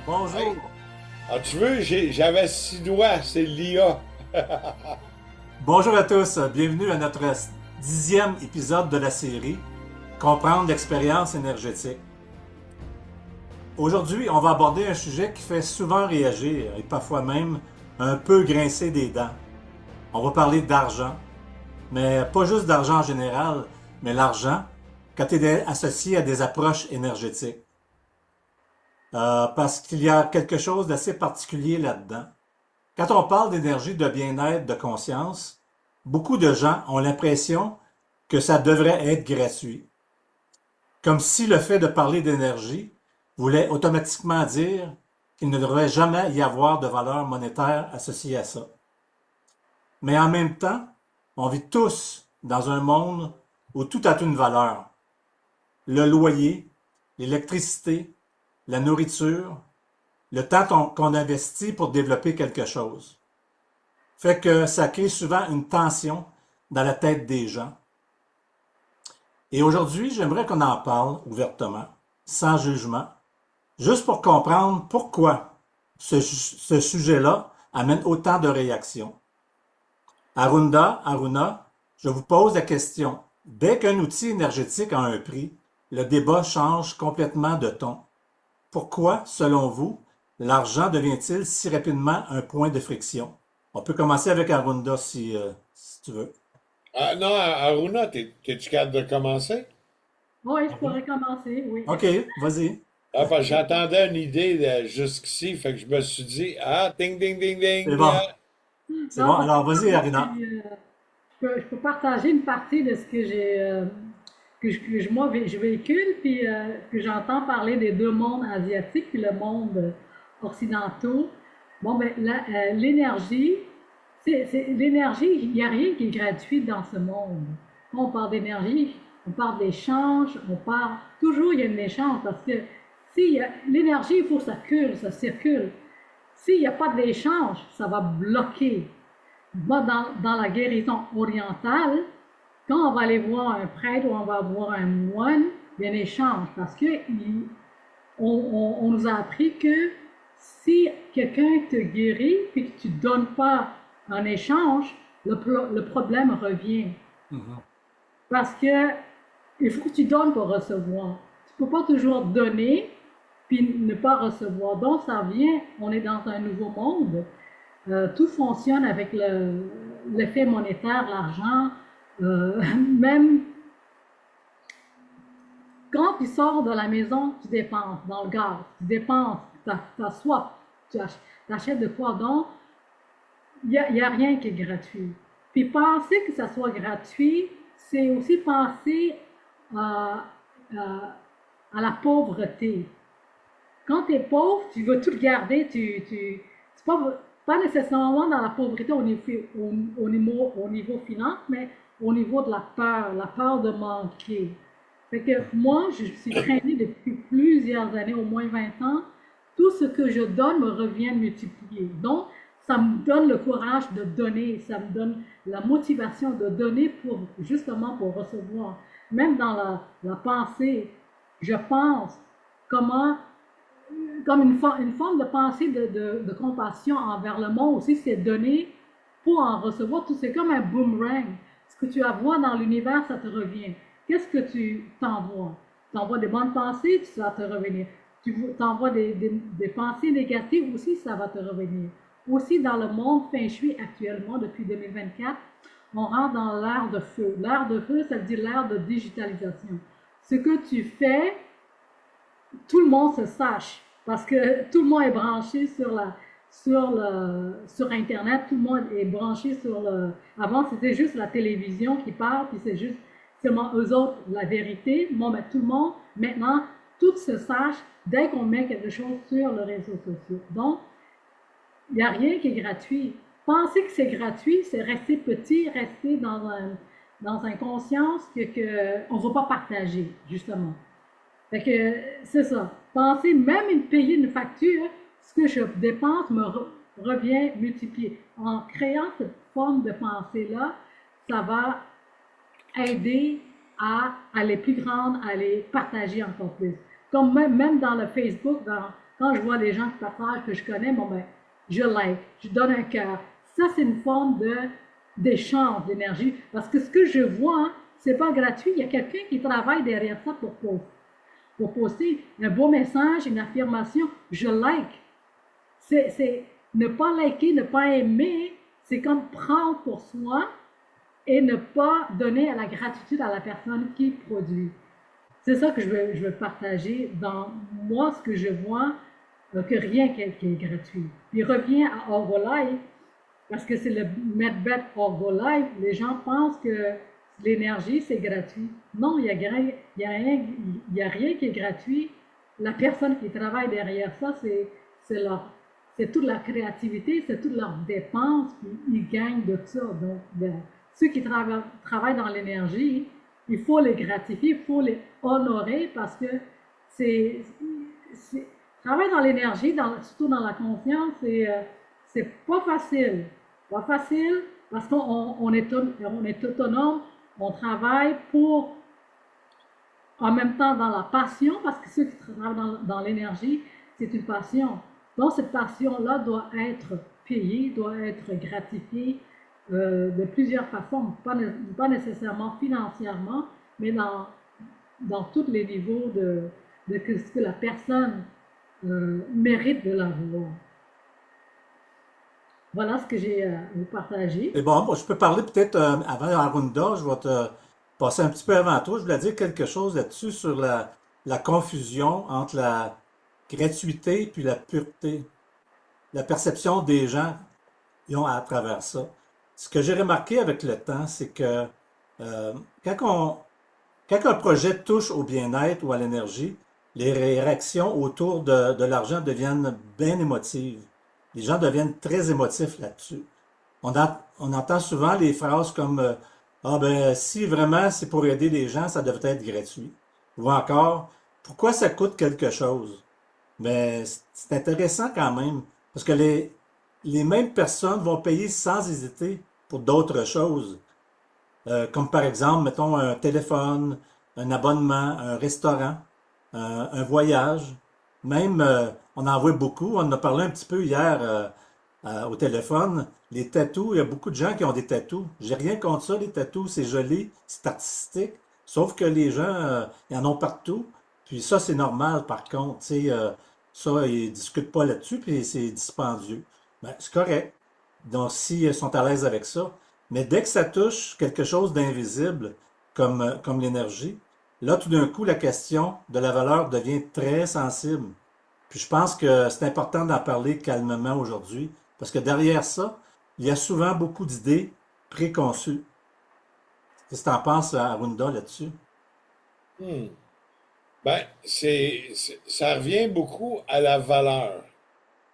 Hey, Bonjour. tu veux, j'avais 6 doigts, c'est l'IA. Bonjour à tous. Bienvenue à notre 10e épisode de la série Comprendre l'expérience énergétique. Aujourd'hui, on va aborder un sujet qui fait souvent réagir et parfois même un peu grincer des dents. On va parler d'argent, mais pas juste d'argent en général, mais l'argent quand il est associé à des approches énergétiques. Parce qu'il y a quelque chose d'assez particulier là-dedans. Quand on parle d'énergie, de bien-être, de conscience, beaucoup de gens ont l'impression que ça devrait être gratuit. Comme si le fait de parler d'énergie voulait automatiquement dire qu'il ne devrait jamais y avoir de valeur monétaire associée à ça. Mais en même temps, on vit tous dans un monde où tout a une valeur. Le loyer, l'électricité, la nourriture, le temps qu'on investit pour développer quelque chose. Fait que ça crée souvent une tension dans la tête des gens. Et aujourd'hui, j'aimerais qu'on en parle ouvertement, sans jugement, juste pour comprendre pourquoi ce sujet-là amène autant de réactions. Aruna, je vous pose la question. Dès qu'un outil énergétique a un prix, le débat change complètement de ton. Pourquoi, selon vous, l'argent devient-il si rapidement un point de friction? On peut commencer avec Arunda si tu veux. Ah non, Aruna, t'es-tu capable de commencer? Oui, je OK. pourrais commencer, oui. OK, vas-y. Ah, parce que j'entendais une idée jusqu'ici, fait que je me suis dit, ah, ding, ding, ding, C'est ding. bon. C'est bon. Non, parce que Alors, vas-y, moi, Arina. je peux partager une partie de ce que j'ai, moi, je véhicule, puis que j'entends parler des deux mondes asiatiques, puis le monde occidentaux. Bon, ben, l'énergie, l'énergie, il n'y a rien qui est gratuit dans ce monde. Quand on parle d'énergie, on parle d'échange, on parle, toujours il y a un échange, parce que si l'énergie, il faut que ça circule. S'il n'y a pas d'échange, ça va bloquer. Moi, dans la guérison orientale, quand on va aller voir un prêtre ou on va voir un moine, il y a un échange parce que on nous a appris que si quelqu'un te guérit et que tu ne donnes pas un échange, le problème revient. Mhm. Parce que il faut que tu donnes pour recevoir. Tu ne peux pas toujours donner puis ne pas recevoir. Donc, ça vient, on est dans un nouveau monde. Tout fonctionne avec l'effet monétaire, l'argent. Même quand tu sors de la maison, tu dépenses dans le gaz, tu dépenses, tu as soif, tu achètes de quoi. Donc, il y a rien qui est gratuit. Puis penser que ça soit gratuit, c'est aussi penser à, à la pauvreté. Quand tu es pauvre, tu veux tout garder, c'est pas nécessairement dans la pauvreté au niveau finance, mais au niveau de la peur de manquer. Fait que moi, je suis traînée depuis plusieurs années, au moins 20 ans. Tout ce que je donne me revient multiplié. Donc, ça me donne le courage de donner, ça me donne la motivation de donner pour justement pour recevoir. Même dans la pensée, je pense comment comme une forme de pensée de compassion envers le monde aussi, c'est donner pour en recevoir. Tout c'est comme un boomerang. Ce que tu envoies dans l'univers, ça te revient. Qu'est-ce que tu t'envoies? Tu envoies des bonnes pensées, ça va te revenir. Tu envoies des pensées négatives aussi, ça va te revenir. Aussi, dans le monde feng shui actuellement, depuis 2024, on rentre dans l'ère de feu. L'ère de feu, ça veut dire l'ère de digitalisation. Ce que tu fais, tout le monde se sache parce que tout le monde est branché sur Internet, tout le monde est branché sur le. Avant, c'était juste la télévision qui parle, puis c'est juste seulement eux autres la vérité. Bon, ben, tout le monde, maintenant, tout se sache dès qu'on met quelque chose sur les réseaux sociaux. Donc, il n'y a rien qui est gratuit. Penser que c'est gratuit, c'est rester petit, rester dans une conscience qu'on ne va pas partager, justement. Fait que c'est ça. Penser, même payer une facture, ce que je dépense me revient multiplié. En créant cette forme de pensée-là, ça va aider à aller plus grande, à les partager encore plus. Comme même dans le Facebook, quand je vois les gens qui partagent, que je connais, bon ben, je like, je donne un cœur. Ça, c'est une forme d'échange d'énergie. Parce que ce que je vois, c'est pas gratuit. Il y a quelqu'un qui travaille derrière ça pour poster un beau message, une affirmation. Je like. C'est ne pas liker, ne pas aimer, c'est comme prendre pour soi et ne pas donner à la gratitude à la personne qui produit. C'est ça que je veux partager dans moi, ce que je vois, que rien qui est gratuit. Puis revient à Herbalife, parce que c'est le Medbet Herbalife, les gens pensent que l'énergie, c'est gratuit. Non, il y a rien qui est gratuit. La personne qui travaille derrière ça, c'est leur, c'est toute la créativité, c'est toutes leurs dépenses, puis ils gagnent de ça. Donc, ceux qui travaillent dans l'énergie, il faut les gratifier, il faut les honorer parce que c'est, travailler dans l'énergie, surtout dans la confiance, c'est pas facile. Pas facile parce qu'on est autonome, on travaille pour, en même temps dans la passion, parce que ceux qui travaillent dans l'énergie, c'est une passion. Donc cette passion-là doit être payée, doit être gratifiée de plusieurs façons, pas nécessairement financièrement, mais dans tous les niveaux de ce que la personne mérite de l'avoir. Voilà ce que j'ai à vous Et partager. bon, moi, je peux parler peut-être avant Arunda, je vais te passer un petit peu avant toi. Je voulais dire quelque chose là-dessus sur la confusion entre la gratuité puis la pureté, la perception des gens qui ont à travers ça. Ce que j'ai remarqué avec le temps, c'est que euh, quand on, quand un projet touche au bien-être ou à l'énergie, les réactions autour de l'argent deviennent bien émotives. Les gens deviennent très émotifs là-dessus. On entend souvent les phrases comme ah ben si vraiment c'est pour aider les gens, ça devrait être gratuit. Ou encore pourquoi ça coûte quelque chose. Mais c'est intéressant quand même parce que les mêmes personnes vont payer sans hésiter pour d'autres choses. Comme par exemple, mettons un téléphone, un abonnement, un restaurant, un voyage. Même, on en voit beaucoup. On en a parlé un petit peu hier au téléphone. Les tatous, il y a beaucoup de gens qui ont des tatous. J'ai rien contre ça, les tatous, c'est joli, c'est artistique. Sauf que les gens, ils en ont partout. Puis ça, c'est normal, par contre. Tu sais, ça, ils discutent pas là-dessus, puis c'est dispendieux. Ben, c'est correct. Donc, s'ils sont à l'aise avec ça. Mais dès que ça touche quelque chose d'invisible, comme l'énergie, là, tout d'un coup, la question de la valeur devient très sensible. Puis je pense que c'est important d'en parler calmement aujourd'hui, parce que derrière ça, il y a souvent beaucoup d'idées préconçues. Qu'est-ce que tu en penses, Arunda, là-dessus? Hmm. Ben, ça revient beaucoup à la valeur.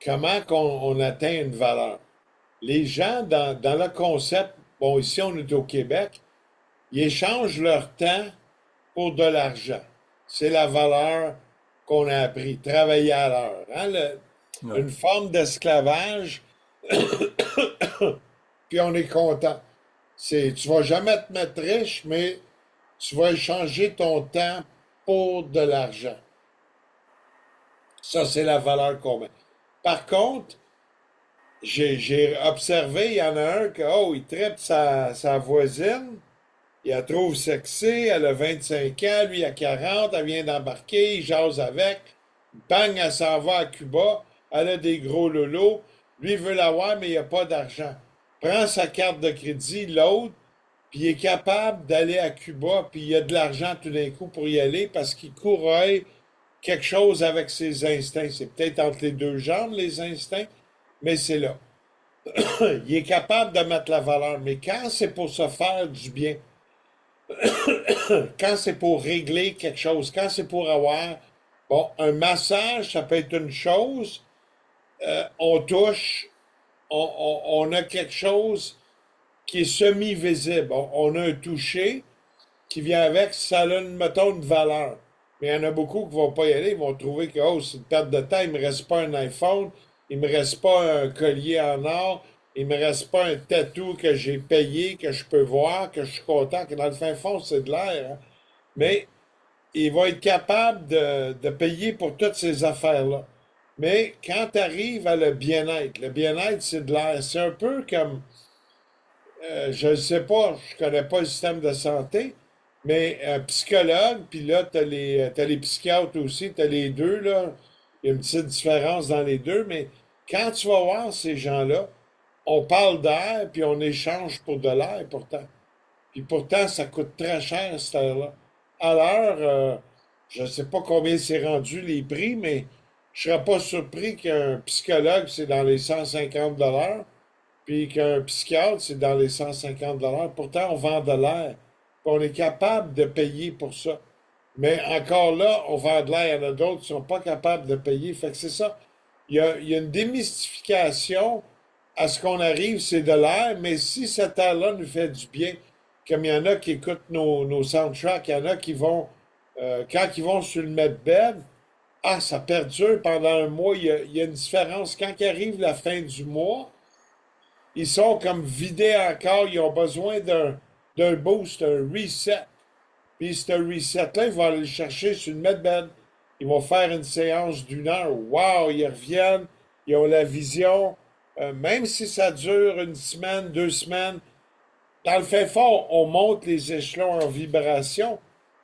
Comment on atteint une valeur? Les gens, dans le concept, bon, ici on est au Québec, ils échangent leur temps pour de l'argent. C'est la valeur qu'on a appris, travailler à l'heure. Hein, Ouais. une forme d'esclavage, puis on est content. Tu vas jamais te mettre riche, mais tu vas échanger ton temps pour de l'argent. Ça, c'est la valeur qu'on met. Par contre, j'ai observé, il y en a un que, oh, il traite sa voisine, il la trouve sexy, elle a 25 ans, lui il a 40, elle vient d'embarquer, il jase avec, bang, elle s'en va à Cuba, elle a des gros lolos, lui il veut l'avoir, mais il n'a pas d'argent. Prend sa carte de crédit, l'autre, puis il est capable d'aller à Cuba, puis il a de l'argent tout d'un coup pour y aller parce qu'il courrait quelque chose avec ses instincts. C'est peut-être entre les deux jambes, les instincts, mais c'est là. Il est capable de mettre la valeur, mais quand c'est pour se faire du bien, quand c'est pour régler quelque chose, quand c'est pour avoir, bon, un massage, ça peut être une chose, on touche, on a quelque chose qui est semi-visible. On a un toucher qui vient avec, ça a mettons, une valeur. Mais il y en a beaucoup qui ne vont pas y aller, ils vont trouver que oh, c'est une perte de temps, il ne me reste pas un iPhone, il ne me reste pas un collier en or, il ne me reste pas un tatou que j'ai payé, que je peux voir, que je suis content, que dans le fin fond, c'est de l'air. Hein. Mais il va être capable de payer pour toutes ces affaires-là. Mais quand tu arrives à le bien-être, c'est de l'air. C'est un peu comme, je ne sais pas, je connais pas le système de santé, mais un psychologue, puis là, t'as les psychiatres aussi, tu as les deux, là. Il y a une petite différence dans les deux, mais quand tu vas voir ces gens-là, on parle d'air, puis on échange pour de l'air, pourtant. Puis pourtant, ça coûte très cher, cette heure-là. À l'heure, je ne sais pas combien c'est rendu les prix, mais je ne serais pas surpris qu'un psychologue, c'est dans les 150 $, puis qu'un psychiatre, c'est dans les 150 $. Pourtant, on vend de l'air. Puis on est capable de payer pour ça. Mais encore là, on vend de l'air. Il y en a d'autres qui ne sont pas capables de payer. Fait que c'est ça. Il y a une démystification à ce qu'on arrive, c'est de l'air, mais si cet air-là nous fait du bien, comme il y en a qui écoutent nos soundtracks, il y en a qui vont, quand ils vont sur le medbed, ah, ça perdure pendant un mois, il y a une différence. Quand il arrive la fin du mois, ils sont comme vidés encore, ils ont besoin d'un boost, un reset. Puis ce reset-là, ils vont aller le chercher sur le medbed. Ils vont faire une séance d'1 heure. Wow, ils reviennent, ils ont la vision. Même si ça dure une semaine, 2 semaines, dans le fait fond, on monte les échelons en vibration,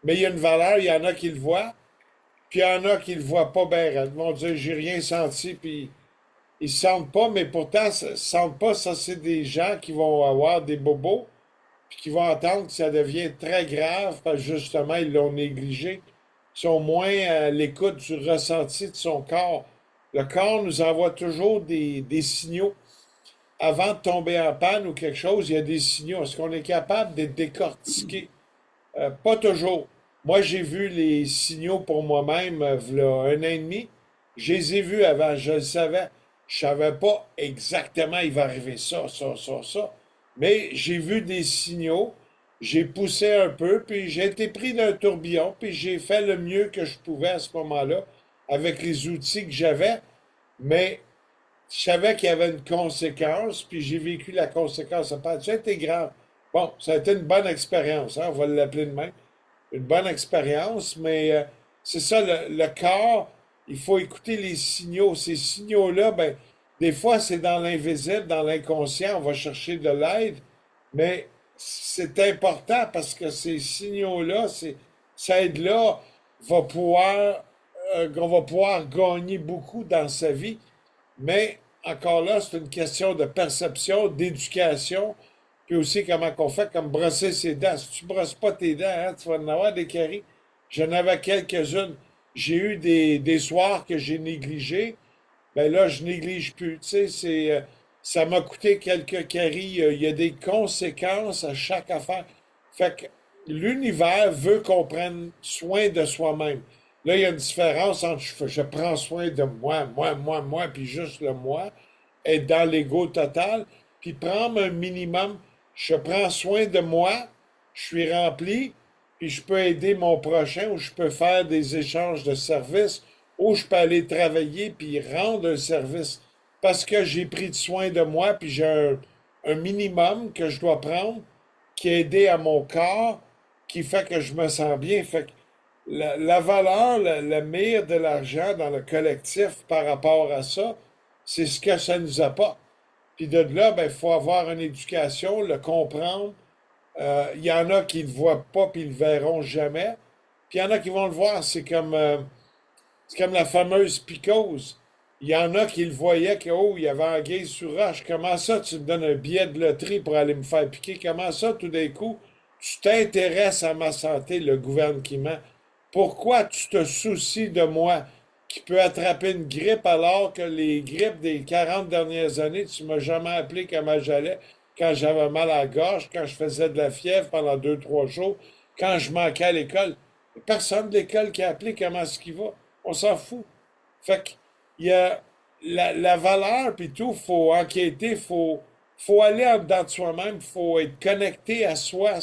mais il y a une valeur, il y en a qui le voient, puis il y en a qui le voient pas bien. Ils vont dire, j'ai rien senti, puis ils se sentent pas, mais pourtant, ça, se sentent pas, ça, c'est des gens qui vont avoir des bobos, puis qui vont entendre que ça devient très grave, parce que justement, ils l'ont négligé. Ils sont moins à l'écoute du ressenti de son corps. Le corps nous envoie toujours des signaux. Avant de tomber en panne ou quelque chose, il y a des signaux. Est-ce qu'on est capable de décortiquer? Pas toujours. Moi, j'ai vu les signaux pour moi-même, v'là 1 an et demi. Je les ai vus avant, je le savais. Je savais pas exactement il va arriver ça. Mais j'ai vu des signaux, j'ai poussé un peu, puis j'ai été pris d'un tourbillon, puis j'ai fait le mieux que je pouvais à ce moment-là, avec les outils que j'avais. Mais je savais qu'il y avait une conséquence, puis j'ai vécu la conséquence. Ça a été grave. Bon, ça a été une bonne expérience, hein, on va l'appeler de même. Une bonne expérience, mais c'est ça, le corps, il faut écouter les signaux. Ces signaux-là, ben, des fois, c'est dans l'invisible, dans l'inconscient, on va chercher de l'aide, mais c'est important parce que ces signaux-là, cette aide-là on va pouvoir gagner beaucoup dans sa vie. Mais encore là, c'est une question de perception, d'éducation, puis aussi comment qu'on fait, comme brosser ses dents. Si tu brosses pas tes dents, hein, tu vas en avoir des caries. J'en avais quelques-unes. J'ai eu des soirs que j'ai négligés. Ben là, je néglige plus. Tu sais, ça m'a coûté quelques caries. Il y a des conséquences à chaque affaire. Fait que l'univers veut qu'on prenne soin de soi-même. Là, il y a une différence entre je prends soin de moi, puis juste le moi, être dans l'ego total, puis prendre un minimum. Je prends soin de moi, je suis rempli, puis je peux aider mon prochain, ou je peux faire des échanges de services, ou je peux aller travailler puis rendre un service. Parce que j'ai pris soin de moi, puis j'ai un minimum que je dois prendre qui est aidé à mon corps, qui fait que je me sens bien. Fait que la valeur, la mire de l'argent dans le collectif par rapport à ça, c'est ce que ça nous apporte. Puis de là, ben, il faut avoir une éducation, le comprendre. Il y en a qui ne le voient pas puis ils le verront jamais. Puis il y en a qui vont le voir. C'est comme la fameuse psychose. Il y en a qui le voyaient que, oh, il y avait anguille sous roche. Comment ça, tu me donnes un billet de loterie pour aller me faire piquer? Comment ça, tout d'un coup, tu t'intéresses à ma santé, le gouvernement? Pourquoi tu te soucies de moi qui peux attraper une grippe alors que les grippes des 40 dernières années, tu m'as jamais appelé comment j'allais quand j'avais mal à la gorge, quand je faisais de la fièvre pendant 2, 3 jours, quand je manquais à l'école. Personne de l'école qui a appelé comment est-ce qu'il va. On s'en fout. Fait que, il y a la valeur, puis tout, faut enquêter, faut aller en dedans de soi-même, faut être connecté à soi.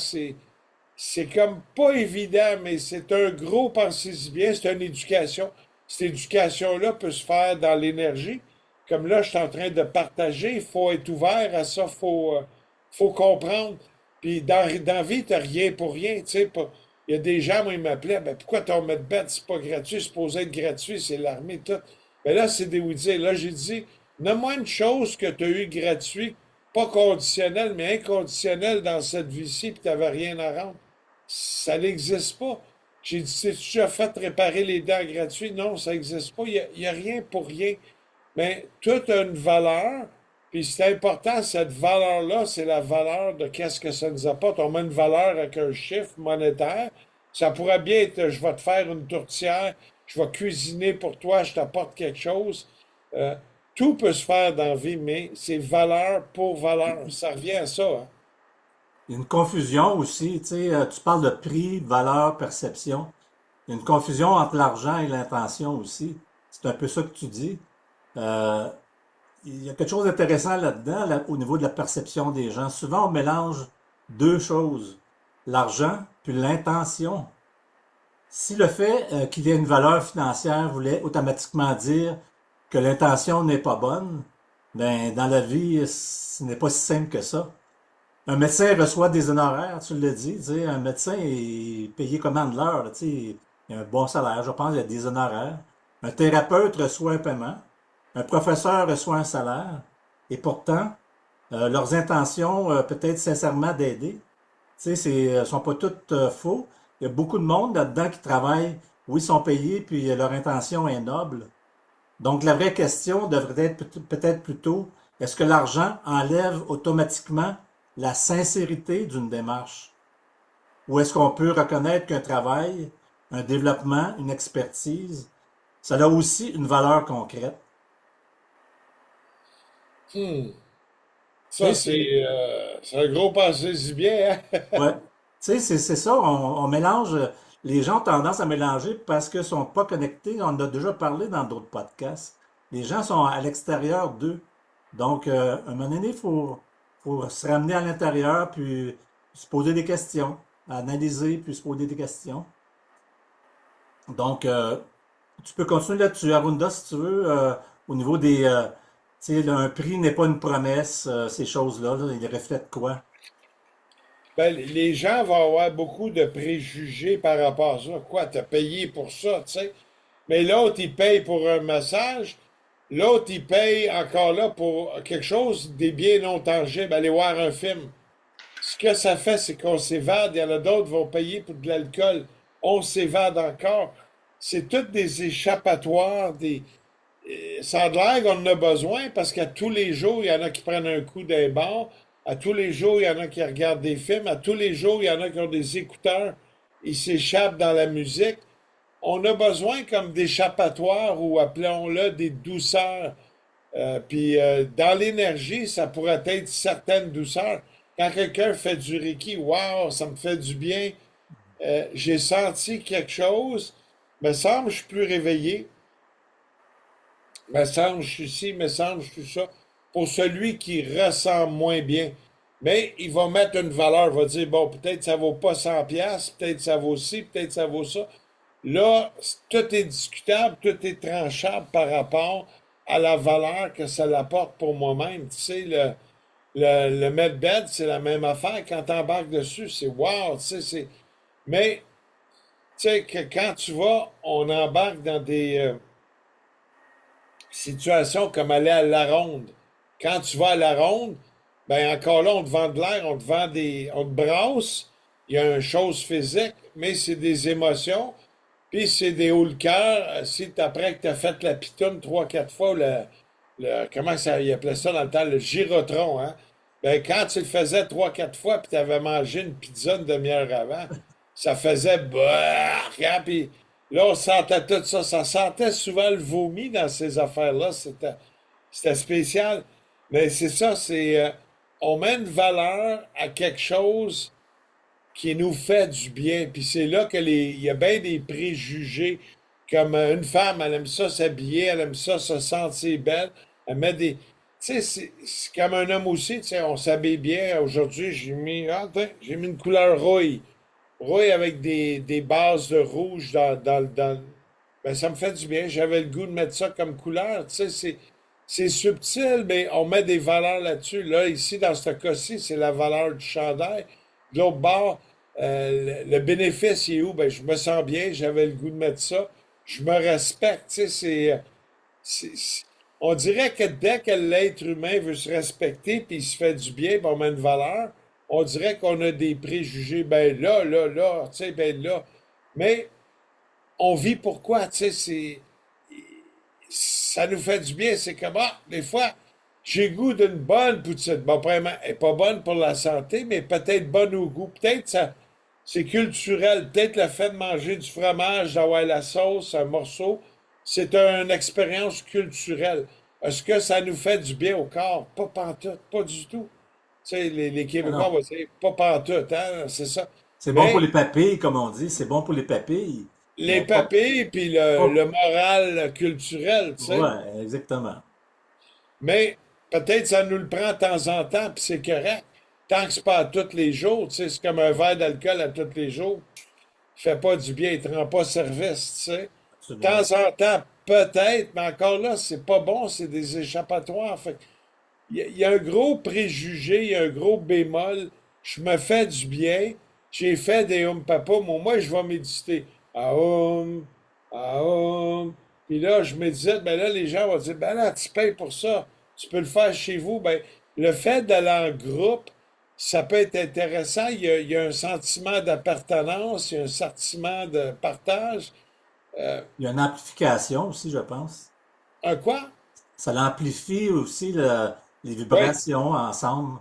C'est comme pas évident, mais c'est un gros, pensez-y bien, c'est une éducation. Cette éducation-là peut se faire dans l'énergie. Comme là, je suis en train de partager, il faut être ouvert à ça, faut comprendre. Puis dans la vie, t'as rien pour rien, tu sais. Il y a des gens, moi, ils m'appelaient, ben pourquoi ton medbed, c'est pas gratuit, c'est supposé être gratuit, c'est l'armée, tout. Mais là, c'est des oui-dire. Là, j'ai dit, nomme-moi une chose que tu as eu gratuit, pas conditionnelle, mais inconditionnelle dans cette vie-ci, puis tu n'avais rien à rendre. Ça n'existe pas. J'ai dit, c'est-tu déjà fait réparer les dents gratuits? Non, ça n'existe pas. Il y a rien pour rien. Mais tout a une valeur, puis c'est important, cette valeur-là, c'est la valeur de qu'est-ce que ça nous apporte. On met une valeur avec un chiffre monétaire. Ça pourrait bien être, je vais te faire une tourtière, je vais cuisiner pour toi, je t'apporte quelque chose. Euh, tout peut se faire dans la vie, mais c'est valeur pour valeur. Ça revient à ça, hein. Il y a une confusion aussi, tu sais, tu parles de prix, valeur, perception. Il y a une confusion entre l'argent et l'intention aussi. C'est un peu ça que tu dis. Euh, il y a quelque chose d'intéressant là-dedans, au niveau de la perception des gens. Souvent, on mélange deux choses, l'argent puis l'intention. Si le fait qu'il y ait une valeur financière voulait automatiquement dire que l'intention n'est pas bonne, ben dans la vie, ce n'est pas si simple que ça. Un médecin reçoit des honoraires, tu le dis, tu sais, un médecin est payé comment de l'heure, tu sais, il y a un bon salaire, je pense, il y a des honoraires. Un thérapeute reçoit un paiement, un professeur reçoit un salaire, et pourtant, leurs intentions, peut-être sincèrement d'aider, tu sais, sont pas toutes faux. Il y a beaucoup de monde là-dedans qui travaillent, oui, ils sont payés, puis leur intention est noble. Donc, la vraie question devrait être peut-être plutôt, est-ce que l'argent enlève automatiquement la sincérité d'une démarche? Ou est-ce qu'on peut reconnaître qu'un travail, un développement, une expertise, ça a aussi une valeur concrète? Hmm. Tu Ça, sais, c'est un gros passé bien, hein? ouais. Tu sais, c'est ça, on mélange, les gens ont tendance à mélanger parce qu'ils sont pas connectés. On en a déjà parlé dans d'autres podcasts. Les gens sont à l'extérieur d'eux. Donc, à un moment donné, faut se ramener à l'intérieur, puis se poser des questions, analyser, puis se poser des questions. Donc, tu peux continuer là-dessus, Arunda, si tu veux, au niveau des... tu sais, là, un prix n'est pas une promesse, ces choses-là, là, ils reflètent quoi? Ben, les gens vont avoir beaucoup de préjugés par rapport à ça. Quoi, t'as payé pour ça, tu sais? Mais l'autre, il paye pour un massage. L'autre, il paye encore là pour quelque chose, des biens non tangibles, aller voir un film. Ce que ça fait, c'est qu'on s'évade. Il y en a d'autres qui vont payer pour de l'alcool. On s'évade encore. C'est toutes des échappatoires, ça a l'air qu'on en a besoin parce qu'à tous les jours, il y en a qui prennent un coup d'un bar. À tous les jours, il y en a qui regardent des films. À tous les jours, il y en a qui ont des écouteurs. Ils s'échappent dans la musique. On a besoin comme d'échappatoires ou appelons-le des douceurs. Puis dans l'énergie, ça pourrait être certaines douceurs. Quand quelqu'un fait du Reiki, wow, ça me fait du bien. J'ai senti quelque chose. Me semble que je suis plus réveillé. Me semble que je suis ci, me semble que je suis ça. Pour celui qui ressent moins bien. Mais il va mettre une valeur, il va dire, bon, peut-être ça vaut pas 100 pièces, peut-être ça vaut ci, peut-être ça vaut ça. Là, tout est discutable, tout est tranchable par rapport à la valeur que ça apporte pour moi-même. Tu sais, le medbed, c'est la même affaire. Quand tu embarques dessus, c'est wow, tu sais, c'est... Mais, tu sais, que quand tu vas, on embarque dans des situations comme aller à la ronde. Quand tu vas à la ronde, ben encore là, on te vend de l'air, on te vend on te brasse, il y a une chose physique, mais c'est des émotions. Puis c'est des hauts le cœur. Si après que tu as fait la pitoune trois, quatre fois, comment ça, il appelait ça dans le temps, le gyrotron, hein? Ben, quand tu le faisais trois, quatre fois, puis tu avais mangé une pizza une demi-heure avant, ça faisait bark, hein? Puis là, on sentait tout ça. Ça sentait souvent le vomi dans ces affaires-là. C'était spécial. Mais c'est ça, on met une valeur à quelque chose qui nous fait du bien. Puis c'est là que il y a bien des préjugés. Comme une femme, elle aime ça s'habiller, elle aime ça se sentir belle. Elle met des. Tu sais, c'est comme un homme aussi, tu sais, on s'habille bien. Aujourd'hui, j'ai mis une couleur rouille. Rouille avec des bases de rouge ben, ça me fait du bien. J'avais le goût de mettre ça comme couleur. Tu sais, c'est subtil, mais on met des valeurs là-dessus. Là, ici, dans ce cas-ci, c'est la valeur du chandail. De l'autre bord, le bénéfice, il est où? Ben, je me sens bien, j'avais le goût de mettre ça. Je me respecte, tu sais, On dirait que dès que l'être humain veut se respecter puis il se fait du bien, puis on met une valeur, on dirait qu'on a des préjugés, ben là, tu sais, ben là. Mais on vit pourquoi, tu sais, ça nous fait du bien. C'est comme, ah, des fois, j'ai goût d'une bonne poutine. Bon, vraiment, elle n'est pas bonne pour la santé, mais peut-être bonne au goût. Peut-être ça, c'est culturel. Peut-être le fait de manger du fromage, d'avoir la sauce, un morceau, c'est une expérience culturelle. Est-ce que ça nous fait du bien au corps? Pas pantoute, pas du tout. Tu sais, les Ah Québécois non. vont dire pas pantoute, hein, c'est ça. C'est bon pour Mais les papilles, comme on dit. C'est bon pour les papilles, les mais pas, papilles, puis le pas- moral culturel, tu sais. ouais, exactement. Mais peut-être ça nous le prend de temps en temps, puis c'est correct. Tant que c'est pas à tous les jours, tu sais, c'est comme un verre d'alcool à tous les jours. Il fait pas du bien, il te rend pas service, tu sais. De Absolument. temps en temps, peut-être, mais encore là, c'est pas bon, c'est des échappatoires. Fait que il y a un gros préjugé, il y a un gros bémol. Je me fais du bien, j'ai fait des papa, moi je vais méditer. Aum, aum. Puis là, je médite, ben là, les gens vont dire, ben là, tu payes pour ça. Tu peux le faire chez vous. Ben, le fait d'aller en groupe, ça peut être intéressant. Il y a un sentiment d'appartenance, il y a un sentiment de partage. Euh, Il y a une amplification aussi, je pense. un quoi? Ça l'amplifie aussi les Oui, vibrations ensemble.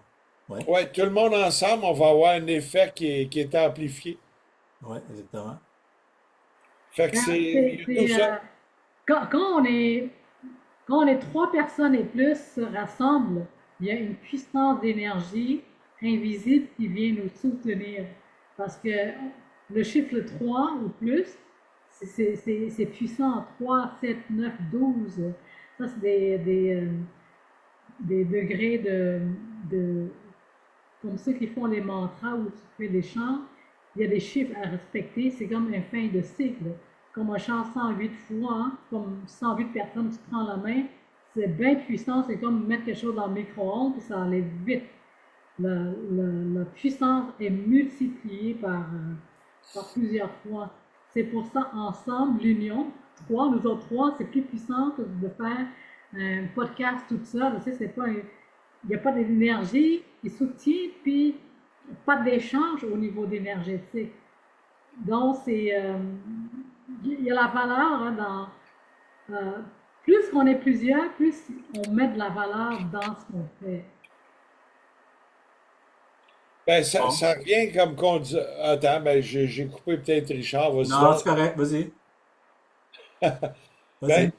Oui, ouais, tout le monde ensemble, on va avoir un effet qui est amplifié. oui, exactement. Fait que Quand, il y a tout ça. quand quand on est trois personnes et plus se rassemblent, il y a une puissance d'énergie invisible qui vient nous soutenir. Parce que le chiffre 3 ou plus, c'est puissant. 3, 7, 9, 12. Ça, c'est des degrés de, comme ceux qui font les mantras ou tu fais des chants, il y a des chiffres à respecter. C'est comme un fin de cycle. Comme un chant 108 fois, hein, comme 108 personnes, tu prends la main, c'est bien puissant. C'est comme mettre quelque chose dans le micro-ondes, puis ça allait vite. La puissance est multipliée par plusieurs fois. C'est pour ça, ensemble, l'union, trois, nous autres trois, c'est plus puissant que de faire un podcast tout seul. Tu sais, c'est pas il n'y a pas d'énergie qui soutient, puis pas d'échange au niveau énergétique. Donc, il y a la valeur hein, euh, plus qu'on est plusieurs, plus on met de la valeur dans ce qu'on fait. Ben, ça, Bon. ça revient comme qu'on dit. Attends, ben, j'ai coupé peut-être Richard, vas-y Non, c'est donc. correct. Vas-y. Ben, Vas-y.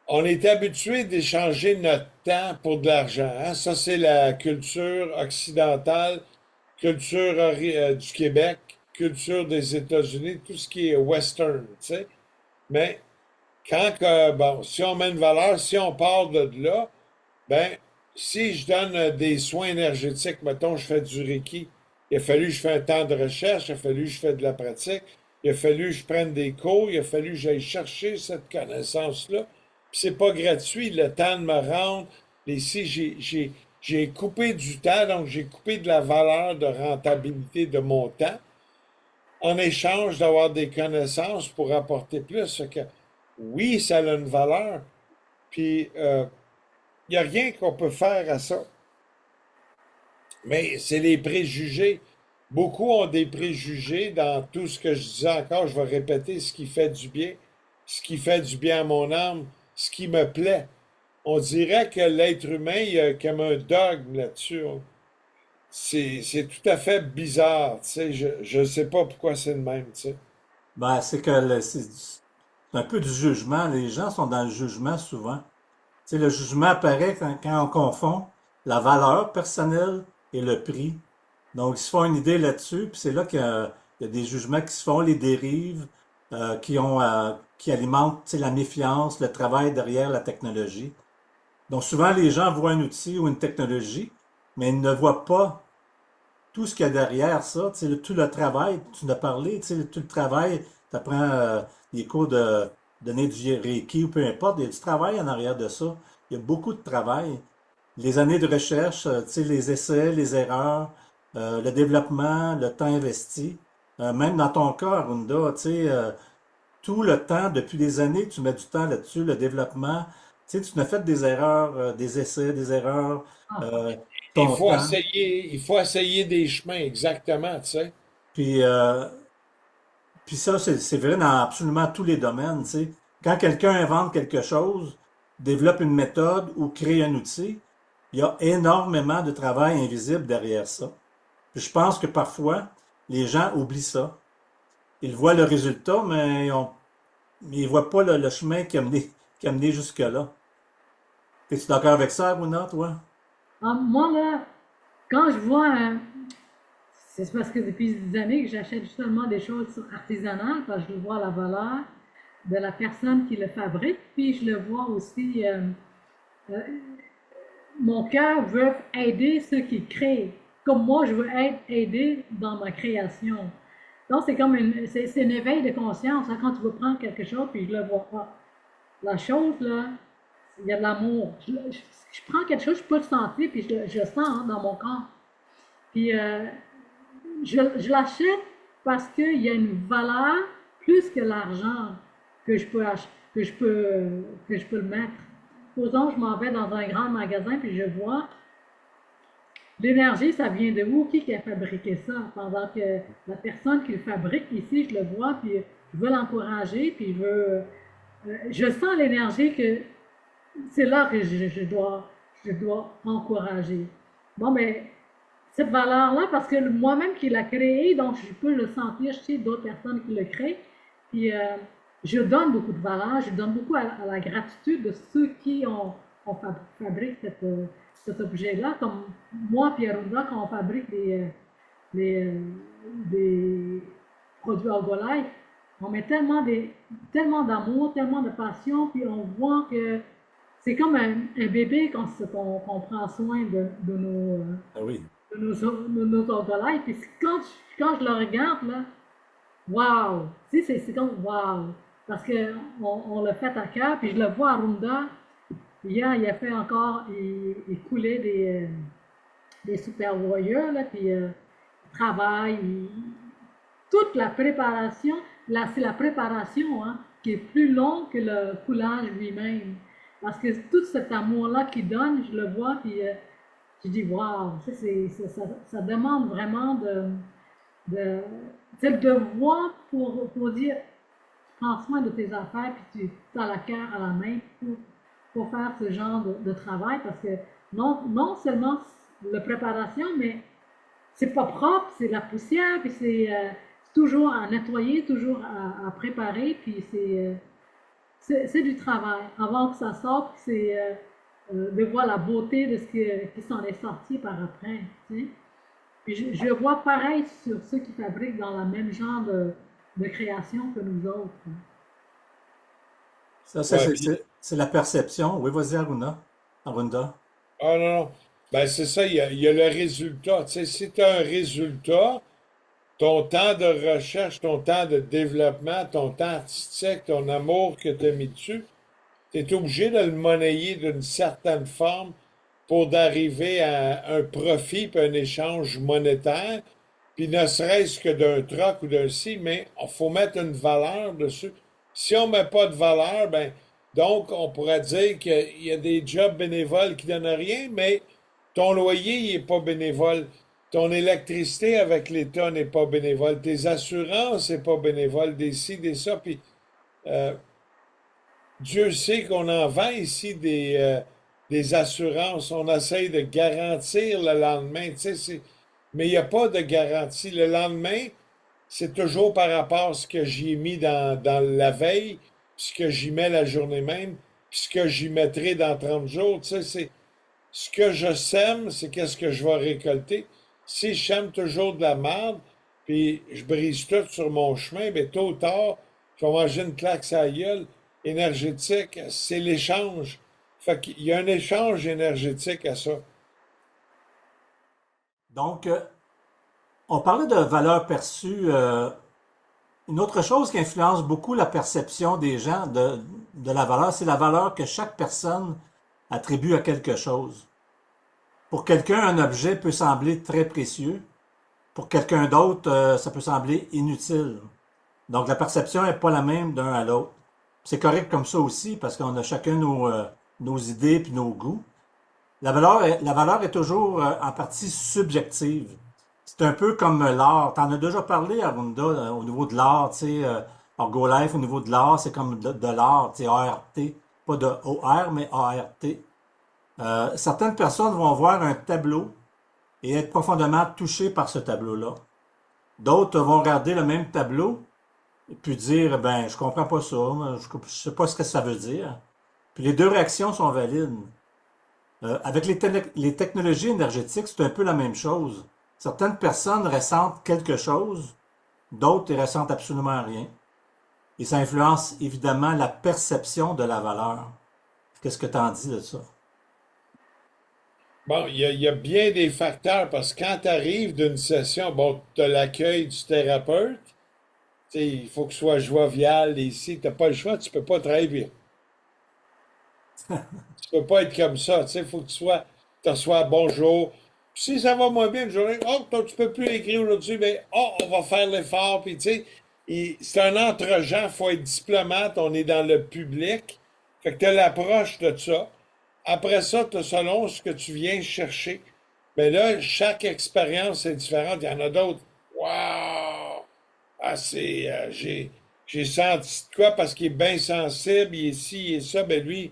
on est habitué d'échanger notre temps pour de l'argent, hein. Ça, c'est la culture occidentale, culture du Québec, culture des États-Unis, tout ce qui est western, tu sais. Mais bon, si on met une valeur, si on part de là, ben, si je donne des soins énergétiques, mettons, je fais du Reiki, il a fallu que je fasse un temps de recherche, il a fallu que je fasse de la pratique, il a fallu que je prenne des cours, il a fallu que j'aille chercher cette connaissance-là. Puis c'est pas gratuit, le temps de me rendre. Ici, j'ai coupé du temps, donc j'ai coupé de la valeur de rentabilité de mon temps en échange d'avoir des connaissances pour apporter plus. Fait que, oui, ça a une valeur, puis il n'y a rien qu'on peut faire à ça. Mais c'est les préjugés. Beaucoup ont des préjugés dans tout ce que je disais encore. Je vais répéter ce qui fait du bien, ce qui fait du bien à mon âme, ce qui me plaît. On dirait que l'être humain, il y a comme un dogme là-dessus, hein. C'est tout à fait bizarre, tu sais. Je ne sais pas pourquoi c'est le même, tu sais. Ben, c'est que c'est un peu du jugement. Les gens sont dans le jugement souvent. Tu sais, le jugement apparaît quand on confond la valeur personnelle et le prix. Donc, ils se font une idée là-dessus, puis c'est là qu'il y a des jugements qui se font, les dérives, qui alimentent, tu sais, la méfiance, le travail derrière la technologie. Donc, souvent, les gens voient un outil ou une technologie, mais ils ne voient pas tout ce qu'il y a derrière ça, tu sais, tout le travail, tu en as parlé, tu sais, tout le travail, tu apprends des cours de donner du Reiki ou peu importe, il y a du travail en arrière de ça. Il y a beaucoup de travail. Les années de recherche, tu sais, les essais, les erreurs, le développement, le temps investi. Même dans ton cas, Arunda, tu sais, tout le temps, depuis des années, tu mets du temps là-dessus, le développement, Tu sais, tu n'as fait des erreurs, des essais, des erreurs, Ah, euh, ton temps. Il faut essayer des chemins, exactement, tu sais. Puis, euh, puis ça, c'est vrai dans absolument tous les domaines, tu sais. Quand quelqu'un invente quelque chose, développe une méthode ou crée un outil, il y a énormément de travail invisible derrière ça. Puis je pense que parfois, les gens oublient ça. Ils voient le résultat, mais ils voient pas le chemin qui a mené jusque-là. Es-tu d'accord avec ça, Aruna, toi? moi, là, quand je vois c'est parce que depuis des années que j'achète justement des choses artisanales, parce que je vois la valeur de la personne qui le fabrique, puis je le vois aussi, euh, mon cœur veut aider ceux qui créent, comme moi je veux être aidé dans ma création. Donc c'est comme c'est un éveil de conscience, hein, quand tu veux prendre quelque chose, puis je le vois pas. La chose, là, il y a de l'amour. Je prends quelque chose, je peux le sentir, puis je le sens hein, dans mon corps. Puis je l'achète parce qu'il y a une valeur plus que l'argent que je peux ach- que je peux le mettre. Supposons je m'en vais dans un grand magasin puis je vois l'énergie, ça vient de où? Qui a fabriqué ça? Pendant que la personne qui le fabrique ici, je le vois, puis je veux l'encourager, puis je sens l'énergie que c'est là que je dois encourager. Bon, mais cette valeur-là, parce que moi-même qui l'a créé, donc je peux le sentir chez d'autres personnes qui le créent. Puis je donne beaucoup de valeur, je donne beaucoup à la gratitude de ceux qui ont fabriqué cet objet-là, comme moi et Arunda, quand on fabrique des, des produits Herbalife, on met tellement d'amour, tellement de passion, puis on voit que c'est comme un bébé qu'on prend soin de Ah oui. nos orgolais. Puis quand je le regarde, là, wow! Tu sais, c'est comme wow! Parce on l'a fait à cœur, puis je le vois à Runda. Hier, il a fait encore, il coulait des Super Warriors, là, puis il travaille, toute la préparation, là, c'est la préparation hein, qui est plus longue que le coulage lui-même. Parce que tout cet amour-là qu'il donne, je le vois, puis je dis, waouh, ça demande vraiment de, le devoir pour dire, prends soin de tes affaires, puis tu as la cœur à la main pour faire ce genre de travail, parce que non seulement la préparation, mais c'est pas propre, c'est de la poussière, puis c'est toujours à nettoyer, toujours à préparer, puis c'est du travail. Avant que ça sorte, c'est de voir la beauté de qui s'en est sorti par après. Tu sais. Puis je vois pareil sur ceux qui fabriquent dans le même genre de création que nous autres. Hein. Ça, Ouais, puis, c'est la perception. Oui, vas-y, Aruna. Arunda. ah non, non. Ben, c'est ça, il y a le résultat. Tu sais, si tu as un résultat, ton temps de recherche, ton temps de développement, ton temps artistique, ton amour que tu as mis dessus, tu es obligé de le monnayer d'une certaine forme pour d'arriver à un profit puis un échange monétaire, puis ne serait-ce que d'un troc ou d'un ci, mais il faut mettre une valeur dessus. Si on ne met pas de valeur, ben donc on pourrait dire qu'il y a des jobs bénévoles qui donnent rien, mais ton loyer, il n'est pas bénévole. Ton électricité avec l'État n'est pas bénévole. Tes assurances, c'est pas bénévole. Des ci, des ça. Puis euh, Dieu sait qu'on en vend ici des assurances. On essaye de garantir le lendemain. Tu sais, mais il n'y a pas de garantie. Le lendemain, c'est toujours par rapport à ce que j'y ai mis dans la veille, puis ce que j'y mets la journée même, puis ce que j'y mettrai dans 30 jours. Tu sais, c'est ce que je sème, c'est qu'est-ce que je vais récolter. Si je sème toujours de la merde, puis je brise tout sur mon chemin, bien tôt ou tard, je vais manger une claque à la gueule. Énergétique, c'est l'échange. Fait qu'il y a un échange énergétique à ça. Donc, on parlait de valeur perçue. Une autre chose qui influence beaucoup la perception des gens de la valeur, c'est la valeur que chaque personne attribue à quelque chose. Pour quelqu'un, un objet peut sembler très précieux. Pour quelqu'un d'autre, ça peut sembler inutile. Donc la perception n'est pas la même d'un à l'autre. C'est correct comme ça aussi parce qu'on a chacun nos idées puis nos goûts. La valeur est toujours en partie subjective. C'est un peu comme l'art. T'en as déjà parlé, Arunda, au niveau de l'art, tu sais, Orgolife, au niveau de l'art, c'est comme de l'art, tu sais, A-R-T. Pas de O-R, mais A-R-T. Certaines personnes vont voir un tableau et être profondément touchées par ce tableau-là. D'autres vont regarder le même tableau et puis dire, ben, je comprends pas ça, je sais pas ce que ça veut dire. Puis les deux réactions sont valides. Avec les technologies énergétiques, c'est un peu la même chose. Certaines personnes ressentent quelque chose, d'autres ne ressentent absolument rien. Et ça influence évidemment la perception de la valeur. Qu'est-ce que tu en dis de ça? Bon, il y a bien des facteurs parce que quand tu arrives d'une session, bon, tu as l'accueil du thérapeute, tu sais, il faut que ce soit jovial ici, tu n'as pas le choix, tu peux pas travailler. Tu peux pas être comme ça, tu sais, il faut que tu reçois bonjour. Puis si ça va moins bien une journée, oh, toi, tu peux plus écrire aujourd'hui, mais oh, on va faire l'effort, puis tu sais, c'est un entre-gens, faut être diplomate, on est dans le public. Fait que tu as l'approche de ça. Après ça, tu as selon ce que tu viens chercher. Mais là, chaque expérience est différente. Il y en a d'autres. Waouh! Ah, j'ai senti de quoi parce qu'il est bien sensible, il est ci, il est ça. Ben lui,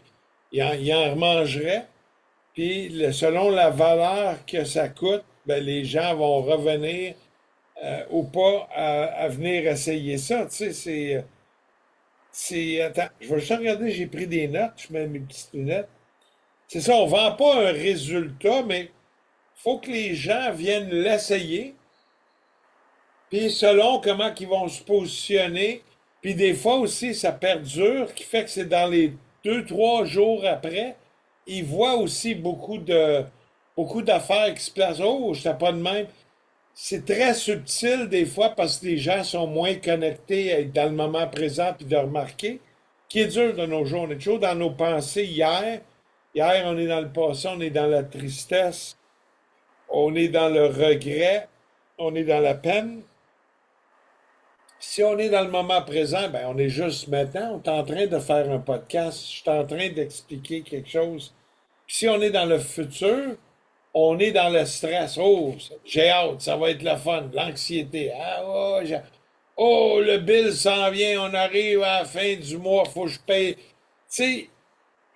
il en remangerait. Puis, selon la valeur que ça coûte, ben, les gens vont revenir ou pas à venir essayer ça. Tu sais, Attends, je vais juste regarder, j'ai pris des notes, je mets mes petites lunettes. C'est ça, on vend pas un résultat, mais faut que les gens viennent l'essayer, puis selon comment ils vont se positionner, puis des fois aussi, ça perdure, qui fait que c'est dans les 2, 3 jours après, ils voient aussi beaucoup d'affaires qui se placent. Oh, je sais pas de même. C'est très subtil des fois parce que les gens sont moins connectés à être dans le moment présent puis de remarquer. Qui est dur de nos jours. On est toujours dans nos pensées hier. Hier, on est dans le passé, on est dans la tristesse, on est dans le regret, on est dans la peine. Si on est dans le moment présent, ben on est juste maintenant, on est en train de faire un podcast, je suis en train d'expliquer quelque chose. Puis si on est dans le futur, on est dans le stress. Oh, j'ai hâte, ça va être le fun, l'anxiété. Ah, oh, oh, le bill s'en vient, on arrive à la fin du mois, faut que je paye. Tu sais,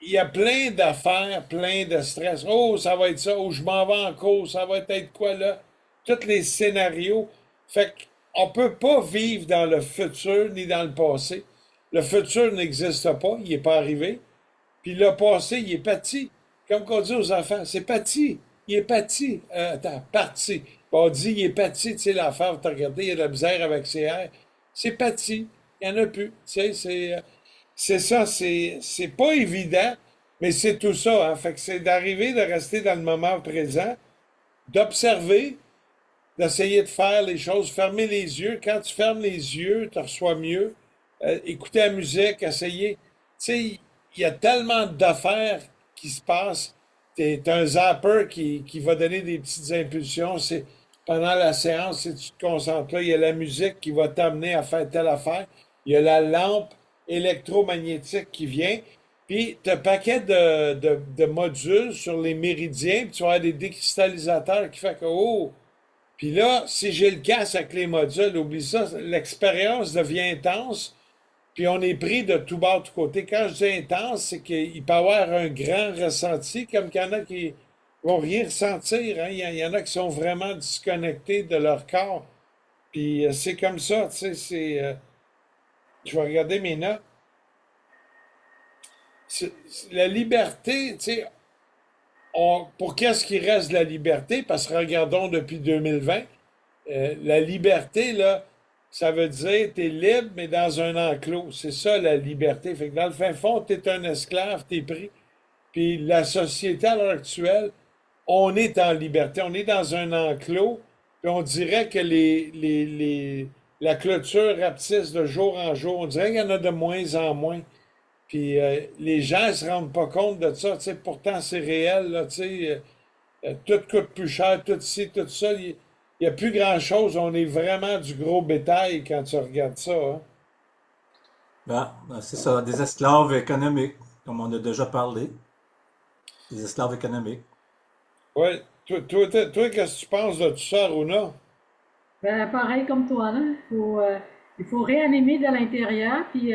il y a plein d'affaires, plein de stress. Oh, ça va être ça, ou je m'en vais en cours, ça va être quoi là? Tous les scénarios. Fait qu'on peut pas vivre dans le futur ni dans le passé. Le futur n'existe pas, il n'est pas arrivé. Puis le passé, il est parti. Comme on dit aux enfants, c'est parti. Il est parti. Attends, parti. Puis on dit, il est parti, tu sais, l'affaire, t'as regardé, il y a de la misère avec ses airs. C'est parti. Il n'y en a plus. Tu sais, c'est ça, c'est pas évident, mais c'est tout ça. Hein. Fait que c'est d'arriver, de rester dans le moment présent, d'observer, d'essayer de faire les choses, fermer les yeux. Quand tu fermes les yeux, tu reçois mieux. Écouter la musique, essayer. Tu sais, il y a tellement d'affaires qui se passent. T'as un zapper qui va donner des petites impulsions. C'est pendant la séance, si tu te concentres là, il y a la musique qui va t'amener à faire telle affaire. Il y a la lampe électromagnétique qui vient. Puis, tu as un paquet de modules sur les méridiens, puis tu vas avoir des décristallisateurs qui fait que, oh, puis là, si j'ai le casque avec les modules, oublie ça, l'expérience devient intense, puis on est pris de tout bas, de tout côté. Quand je dis intense, c'est qu'il peut y avoir un grand ressenti, comme qu'il y en a qui vont rien ressentir. Hein. Il y en a qui sont vraiment disconnectés de leur corps. Puis c'est comme ça, tu sais, je vais regarder mes notes. La liberté, tu sais, pour qu'est-ce qui reste de la liberté? Parce que regardons depuis 2020, la liberté, là, ça veut dire tu es libre, mais dans un enclos. C'est ça la liberté. Fait que dans le fin fond, tu es un esclave, tu es pris. Puis la société à l'heure actuelle, on est en liberté. On est dans un enclos, puis on dirait que la clôture rapetisse de jour en jour. On dirait qu'il y en a de moins en moins. Puis les gens ne se rendent pas compte de ça. Tu sais, pourtant, c'est réel. Là, tu sais, tout coûte plus cher, tout ci, tout ça. Il n'y a plus grand-chose. On est vraiment du gros bétail quand tu regardes ça. Hein. C'est ça, des esclaves économiques, comme on a déjà parlé. les esclaves économiques. Oui. Toi, qu'est-ce que tu penses de tout ça, Runa? Ben, pareil comme toi, là. Il faut réanimer de l'intérieur, puis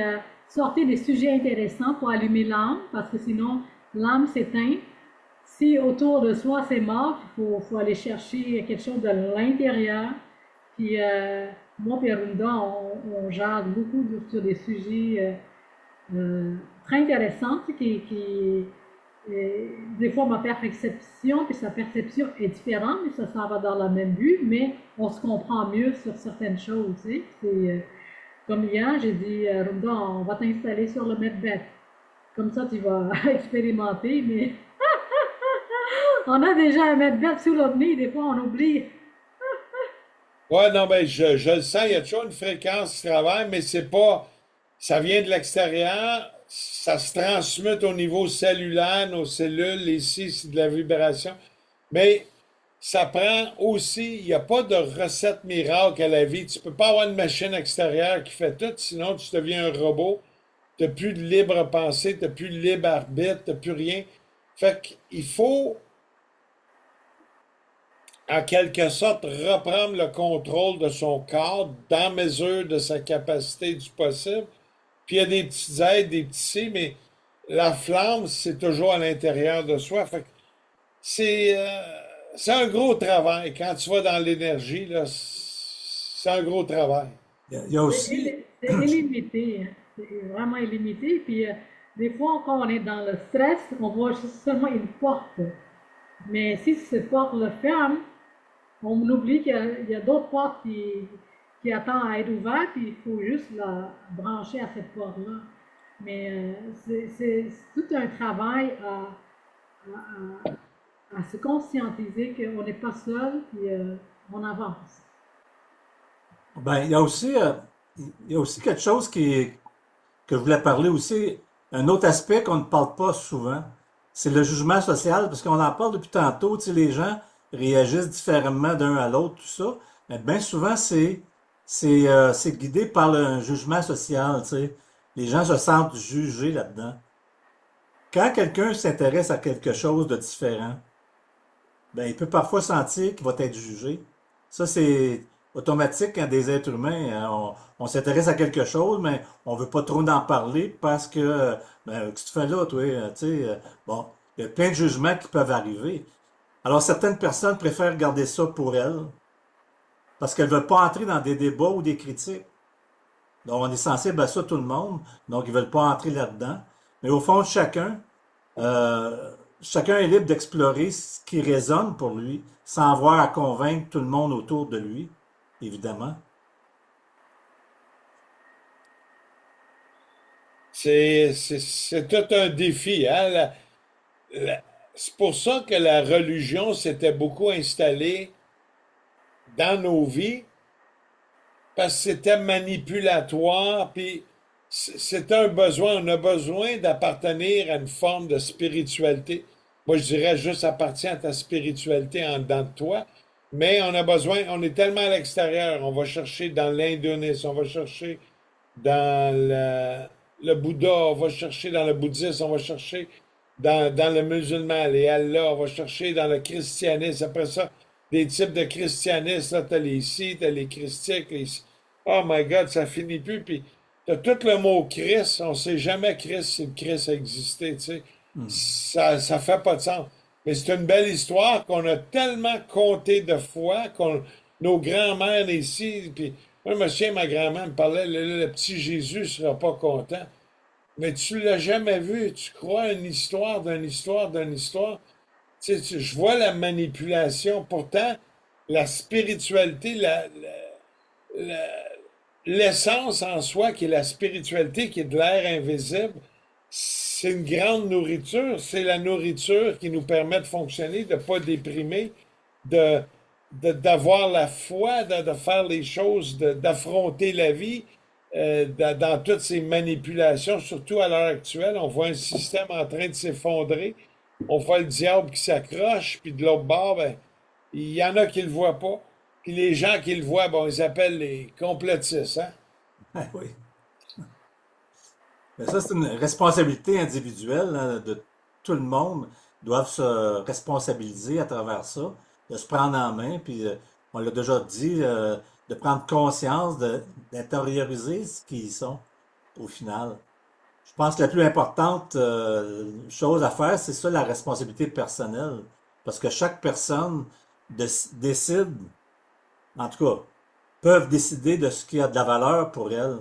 sortir des sujets intéressants pour allumer l'âme, parce que sinon, l'âme s'éteint. Si autour de soi c'est mort, faut aller chercher quelque chose de l'intérieur. Puis moi et Arunda, on jase beaucoup sur des sujets très intéressants, tu sais, des fois ma perception puis sa perception est différente, mais ça va dans le même but, mais on se comprend mieux sur certaines choses. Tu sais. Comme hier, j'ai dit, Runda, on va t'installer sur le Medbet. Comme ça, tu vas expérimenter, mais on a déjà un Medbet sous notre nez, des fois on oublie. Ouais, non, mais je le sens, il y a toujours une fréquence qui travaille, mais c'est pas. Ça vient de l'extérieur, ça se transmute au niveau cellulaire, nos cellules, ici, c'est de la vibration. Mais ça prend aussi, il n'y a pas de recette miracle à la vie. Tu peux pas avoir une machine extérieure qui fait tout, sinon tu deviens un robot. Tu n'as plus de libre pensée, tu n'as plus de libre arbitre, tu n'as plus rien. Fait qu'il faut, en quelque sorte, reprendre le contrôle de son corps dans mesure de sa capacité du possible. Puis il y a des petites aides, des petits C, mais la flamme, c'est toujours à l'intérieur de soi. Fait que c'est c'est un gros travail. Quand tu vas dans l'énergie, là, c'est un gros travail. Il y a aussi, C'est illimité, hein. C'est vraiment illimité. Puis des fois, quand on est dans le stress, on voit juste seulement une porte. Mais si cette porte le ferme, on oublie qu'il y a d'autres portes qui attendent à être ouvertes, puis il faut juste la brancher à cette porte-là. Mais c'est tout un travail à se conscientiser qu'on n'est pas seul, puis on avance. ben, il y a aussi quelque chose que je voulais parler aussi, un autre aspect qu'on ne parle pas souvent, c'est le jugement social, parce qu'on en parle depuis tantôt, tu sais, les gens réagissent différemment d'un à l'autre, tout ça, mais bien souvent, c'est guidé par le jugement social, tu sais. Les gens se sentent jugés là-dedans. Quand quelqu'un s'intéresse à quelque chose de différent, ben, il peut parfois sentir qu'il va être jugé. Ça, c'est automatique quand des êtres humains, hein, on s'intéresse à quelque chose, mais on veut pas trop en parler parce que, ben, qu'est-ce que tu fais là, toi? Tu sais, bon, il y a plein de jugements qui peuvent arriver. Alors, certaines personnes préfèrent garder ça pour elles parce qu'elles veulent pas entrer dans des débats ou des critiques. Donc, on est sensible à ça, tout le monde, donc ils veulent pas entrer là-dedans. Mais au fond, chacun est libre d'explorer ce qui résonne pour lui, sans avoir à convaincre tout le monde autour de lui, évidemment. C'est tout un défi, hein? C'est pour ça que la religion s'était beaucoup installée dans nos vies, parce que c'était manipulatoire, puis c'est un besoin. On a besoin d'appartenir à une forme de spiritualité. Moi, je dirais juste appartiens à ta spiritualité en dedans de toi, mais on a besoin, on est tellement à l'extérieur, on va chercher dans l'hindouisme, on va chercher dans le Bouddha, on va chercher dans le bouddhisme, on va chercher dans le musulman, les Allah, on va chercher dans le christianisme. Après ça, des types de christianisme, là, t'as les sikhs, t'as les christiques, Oh my God, ça finit plus. Puis t'as tout le mot Christ, on sait jamais Christ si le Christ a existé, tu sais. Hmm. Ça fait pas de sens. Mais c'est une belle histoire qu'on a tellement compté de fois, nos grands-mères ici, puis moi, je me souviens, ma grand-mère me parlait, le petit Jésus sera pas content. Mais tu l'as jamais vu. Tu crois à une histoire d'une histoire d'une histoire. Tu sais, je vois la manipulation. Pourtant, la spiritualité, la- l'essence en soi, qui est la spiritualité, qui est de l'air invisible, c'est une grande nourriture. C'est la nourriture qui nous permet de fonctionner, de ne pas déprimer, de, d'avoir la foi, de faire les choses, d'affronter la vie dans toutes ces manipulations, surtout à l'heure actuelle. On voit un système en train de s'effondrer. On voit le diable qui s'accroche, puis de l'autre bord, ben, il y en a qui le voient pas. Puis les gens qui le voient, bon, ils appellent les complotistes, hein? Ah oui. Mais ça, c'est une responsabilité individuelle, hein, de tout le monde. doivent se responsabiliser à travers ça, de se prendre en main, puis on l'a déjà dit, de prendre conscience, d'intérioriser ce qu'ils sont au final. Je pense que la plus importante chose à faire, c'est ça, la responsabilité personnelle. Parce que chaque personne décide, en tout cas, peuvent décider de ce qui a de la valeur pour elle,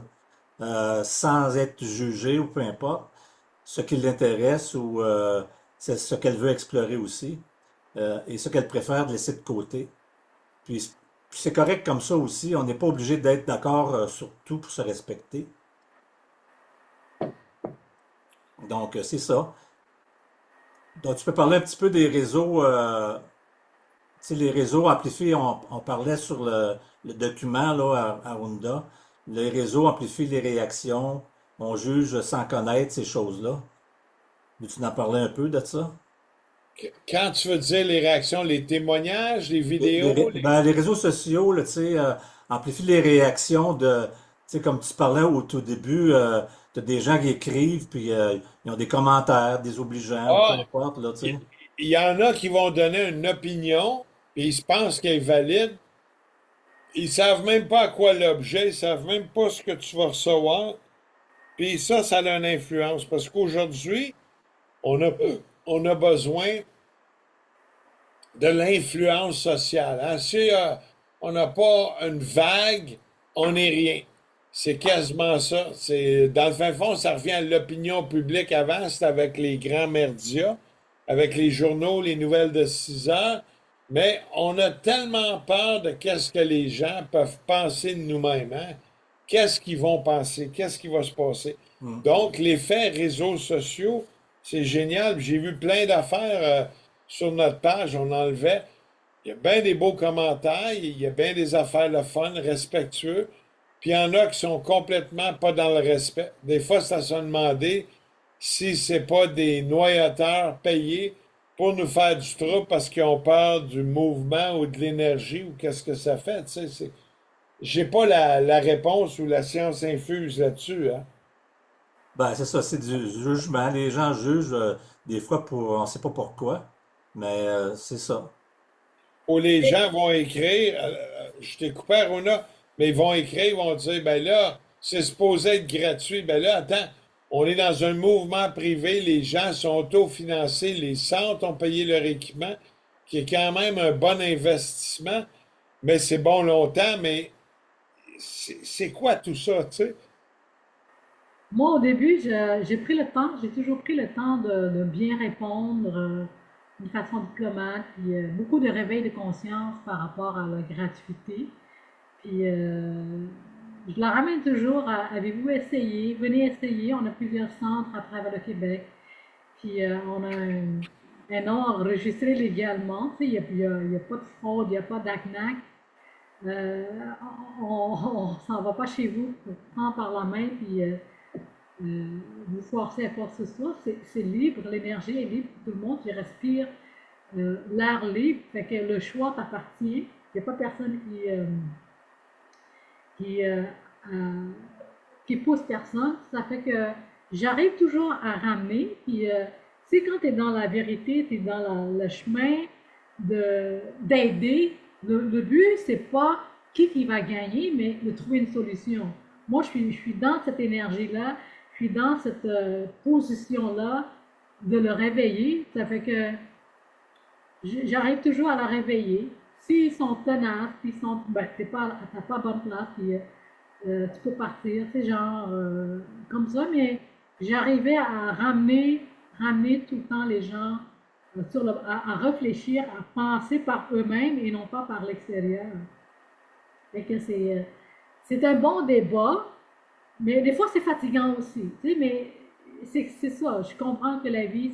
sans être jugée ou peu importe, ce qui l'intéresse ou c'est ce qu'elle veut explorer aussi, et ce qu'elle préfère de laisser de côté. Puis c'est correct comme ça aussi, on n'est pas obligé d'être d'accord sur tout pour se respecter. Donc, c'est ça. Donc, tu peux parler un petit peu des réseaux, tu sais, les réseaux amplifient, on parlait sur le document là, à Runda. Les réseaux amplifient les réactions, on juge sans connaître ces choses-là. Veux-tu en parler un peu de ça? Quand tu veux dire les réactions, les témoignages, les vidéos, Les réseaux sociaux, là, tu sais, amplifient les réactions de, tu sais, comme tu parlais au tout début, de des gens qui écrivent, puis ils ont des commentaires désobligeants, ou peu ah, importe, là, tu il sais. il y en a qui vont donner une opinion, puis ils se pensent qu'elle est valide. Ils savent même pas à quoi l'objet, ils savent même pas ce que tu vas recevoir. Puis ça a une influence. Parce qu'aujourd'hui, on a, on a besoin de l'influence sociale. Hein. Si on n'a pas une vague, on n'est rien. C'est quasiment ça. C'est, dans le fin fond, ça revient à l'opinion publique avant, c'était avec les grands médias, avec les journaux, les nouvelles de 6 heures. Mais on a tellement peur de qu'est-ce que les gens peuvent penser de nous-mêmes. Hein? Qu'est-ce qu'ils vont penser? Qu'est-ce qui va se passer? Hmm. Donc, l'effet réseaux sociaux, c'est génial. J'ai vu plein d'affaires sur notre page, on enlevait. Il y a bien des beaux commentaires, il y a bien des affaires le fun, respectueux. Puis il y en a qui sont complètement pas dans le respect. Des fois, ça se demander si c'est pas des noyateurs payés pour nous faire du trouble parce qu'ils ont peur du mouvement ou de l'énergie ou qu'est-ce que ça fait. Tu sais, j'ai pas la réponse ou la science infuse là-dessus. Hein. Ben, c'est ça, c'est du jugement. Les gens jugent des fois pour, on sait pas pourquoi, mais c'est ça. Où les gens vont écrire, je t'ai coupé, Aruna, mais ils vont écrire, ils vont dire, ben là, c'est supposé être gratuit. Ben là, attends, on est dans un mouvement privé, les gens sont autofinancés, les centres ont payé leur équipement, qui est quand même un bon investissement, mais c'est bon longtemps, mais c'est quoi tout ça, tu sais? Moi, au début, j'ai pris le temps, j'ai toujours pris le temps de bien répondre d'une façon diplomate, puis beaucoup de réveil de conscience par rapport à la gratuité. Puis je la ramène toujours à avez-vous essayé? Venez essayer. On a plusieurs centres à travers le Québec. Puis on a un nom enregistré légalement. Tu sais, il y a pas de fraude, il n'y a pas d'arnaque. Euh, on s'en va pas chez vous pour prendre par la main puis vous forcer à quoi que ce soit. C'est libre, l'énergie est libre pour tout le monde. Tu respires l'air libre, fait que le choix t'appartient. Il n'y a pas personne qui, euh, euh, qui pousse personne. Ça fait que j'arrive toujours à ramener. Puis, tu sais, quand tu es dans la vérité, tu es dans le chemin d'aider. Le but, c'est pas qui va gagner, mais de trouver une solution. Moi, je suis dans cette énergie-là, je suis dans cette position-là de le réveiller. Ça fait que j'arrive toujours à la réveiller. S'ils sont tenaces, s'ils sont, ben, t'as pas bonne place, puis tu peux partir, c'est genre comme ça, mais j'arrivais à ramener tout le temps les gens à réfléchir, à penser par eux-mêmes et non pas par l'extérieur. Fait que c'est un bon débat, mais des fois c'est fatigant aussi, tu sais, mais c'est ça, je comprends que la vie,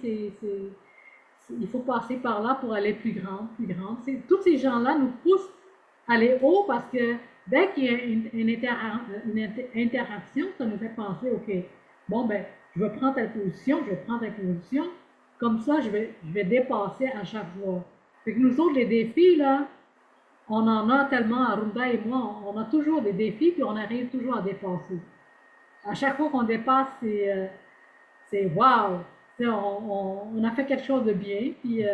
il faut passer par là pour aller plus grande, plus grande. Tous ces gens-là nous poussent à aller haut parce que dès qu'il y a une interaction, ça nous fait penser, OK, bon, ben, je vais prendre telle position, je vais prendre telle position, comme ça, je vais dépasser à chaque fois. Fait que nous autres, les défis, là, on en a tellement, Arunda et moi, on a toujours des défis, puis on arrive toujours à dépasser. À chaque fois qu'on dépasse, c'est wow! Tu sais, on a fait quelque chose de bien, puis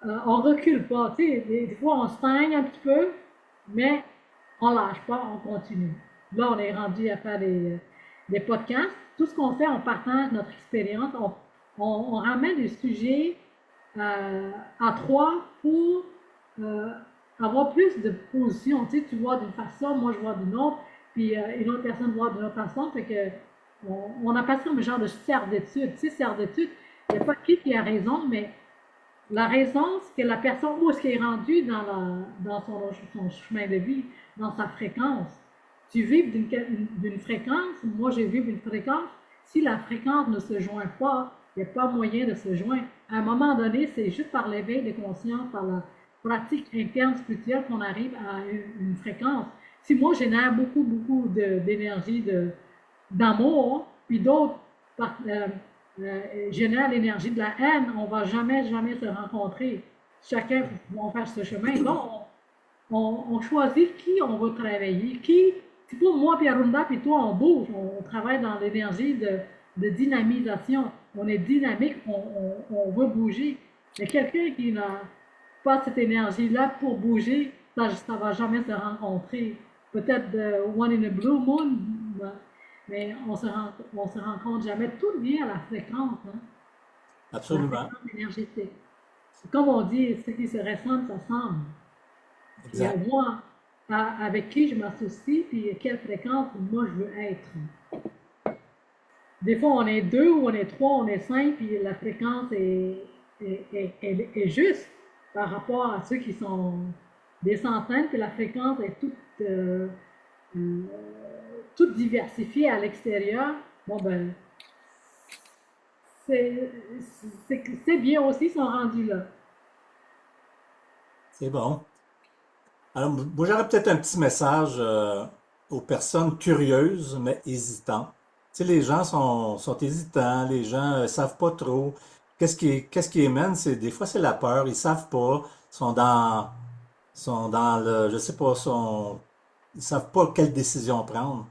on recule pas. Tu sais, des fois, on stagne un petit peu, mais on lâche pas, on continue. Là, on est rendu à faire des podcasts. Tout ce qu'on fait, on partage notre expérience, on ramène des sujets à trois pour euh, avoir plus de positions. Tu sais, tu vois d'une façon, moi je vois d'une autre, puis une autre personne voit d'une autre façon. Fait que on a passé comme un genre de cercle d'études. Tu sais, cercle d'études, il n'y a pas qui a raison, mais la raison, c'est que la personne, où est-ce qu'elle est rendue dans son chemin de vie, dans sa fréquence. Tu vibres d'une fréquence, moi je vibre d'une fréquence. Si la fréquence ne se joint pas, il n'y a pas moyen de se joindre. À un moment donné, c'est juste par l'éveil de conscience, par la pratique interne spirituelle qu'on arrive à une fréquence. Si moi je génère beaucoup, beaucoup d'énergie, d'amour, puis d'autres génèrent l'énergie de la haine, on ne va jamais, jamais se rencontrer. Chacun va faire ce chemin. Donc, on choisit qui on veut travailler, qui, c'est pour moi, puis Arunda, puis toi, on bouge, on travaille dans l'énergie de dynamisation. On est dynamique, on veut bouger. Mais quelqu'un qui n'a pas cette énergie-là pour bouger, ça ne va jamais se rencontrer. Peut-être One in a Blue Moon, mais on se rencontre jamais. Tout vient à la fréquence, hein, la Absolument. fréquence énergétique. Comme on dit, ce qui se ressemble, ça semble. Puis Exact. moi, avec qui je m'associe, puis quelle fréquence moi je veux être. Des fois, on est deux, ou on est trois, on est cinq, puis la fréquence est juste par rapport à ceux qui sont des centaines, puis la fréquence est euh, toute diversifiée à l'extérieur. Bon, ben, c'est c'est bien aussi, ils sont rendus là. C'est bon. Alors, moi, j'aurais peut-être un petit message aux personnes curieuses, mais hésitantes. Tu sais, les gens sont hésitants, les gens savent pas trop. Qu'est-ce qui émène, c'est des fois c'est la peur, ils savent pas, sont dans le, je sais pas, ils savent pas quelle décision prendre.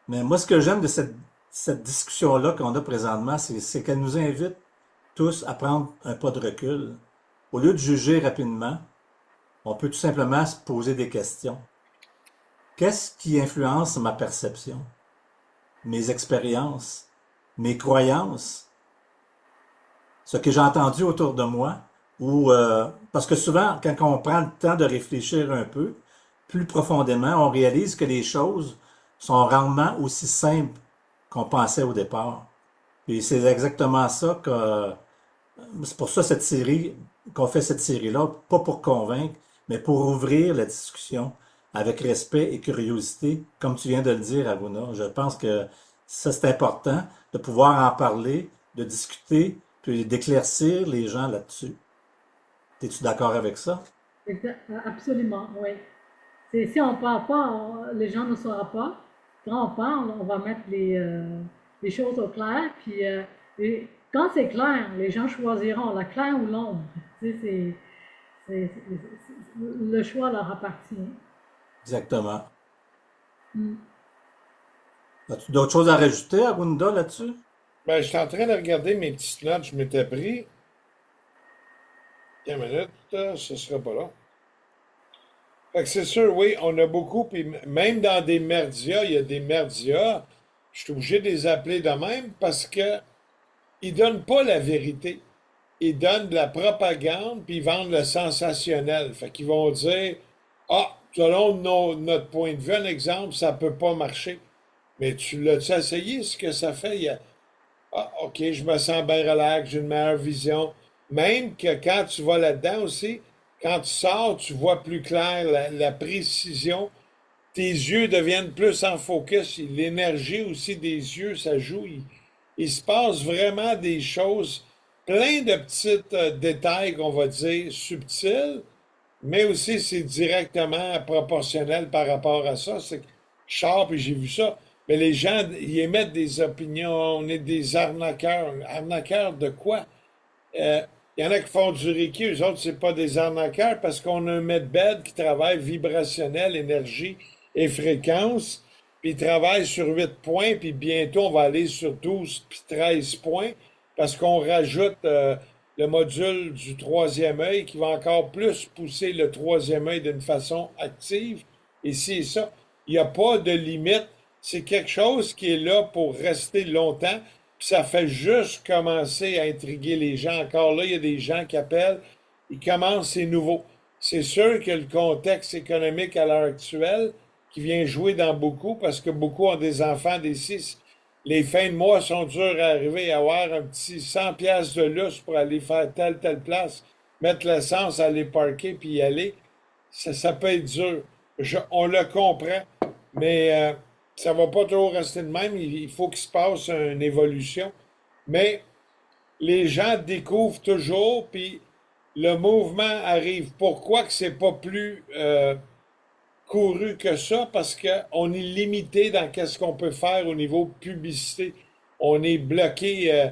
Mais moi, ce que j'aime de cette discussion-là qu'on a présentement, c'est qu'elle nous invite tous à prendre un pas de recul. Au lieu de juger rapidement, on peut tout simplement se poser des questions. Qu'est-ce qui influence ma perception, mes expériences, mes croyances, ce que j'ai entendu autour de moi? Parce que souvent, quand on prend le temps de réfléchir un peu, plus profondément, on réalise que les choses sont rarement aussi simples qu'on pensait au départ. Et c'est exactement ça que c'est pour ça cette série, qu'on fait cette série-là, pas pour convaincre, mais pour ouvrir la discussion avec respect et curiosité, comme tu viens de le dire, Aruna. Je pense que ça, c'est important de pouvoir en parler, de discuter, puis d'éclaircir les gens là-dessus. Es-tu d'accord avec ça? Absolument, oui. Si on ne parle pas, les gens ne sauront pas. Quand on parle, on va mettre les choses au clair. Puis quand c'est clair, les gens choisiront la claire ou l'ombre. Tu sais, le choix leur appartient. Exactement. Mm. As-tu d'autres choses à rajouter, Arunda, là-dessus? Ben, je suis en train de regarder mes petites notes que je m'étais pris. Tiens une minute, ce sera pas là. Fait que c'est sûr, oui, on a beaucoup, puis même dans des merdias, il y a des merdias, je suis obligé de les appeler de même parce que ils donnent pas la vérité. Ils donnent de la propagande, puis ils vendent le sensationnel. Fait qu'ils vont dire, ah, selon notre point de vue, un exemple, ça peut pas marcher. Mais tu l'as-tu essayé, ce que ça fait? Ah, OK, je me sens bien relax, j'ai une meilleure vision. Même que quand tu vas là-dedans aussi, quand tu sors, tu vois plus clair la précision. Tes yeux deviennent plus en focus. L'énergie aussi des yeux, ça joue. Il se passe vraiment des choses, plein de petits détails qu'on va dire subtils, mais aussi c'est directement proportionnel par rapport à ça. C'est que je sors puis j'ai vu ça. Mais les gens, ils émettent des opinions. On est des arnaqueurs. Arnaqueurs de quoi? Euh, Il y en a qui font du Reiki, eux autres, c'est pas des arnaqueurs parce qu'on a un medbed qui travaille vibrationnel, énergie et fréquence. Puis il travaille sur 8 points, puis bientôt on va aller sur 12 puis 13 points. parce qu'on rajoute le module du troisième œil qui va encore plus pousser le troisième œil d'une façon active. Et c'est ça. Il n'y a pas de limite. C'est quelque chose qui est là pour rester longtemps. Puis ça fait juste commencer à intriguer les gens. Encore là, il y a des gens qui appellent. Ils commencent, c'est nouveau. C'est sûr que le contexte économique à l'heure actuelle, qui vient jouer dans beaucoup, parce que beaucoup ont des enfants des 6. Les fins de mois sont dures à arriver à avoir un petit 100 pièces de lousse pour aller faire telle place, mettre l'essence, aller parker puis y aller. Ça peut être dur. On le comprend, mais ça va pas toujours rester de même. Il faut qu'il se passe une évolution. Mais les gens découvrent toujours, puis le mouvement arrive. Pourquoi que c'est pas plus couru que ça? Parce qu'on est limité dans qu'est-ce qu'on peut faire au niveau publicité. On est bloqué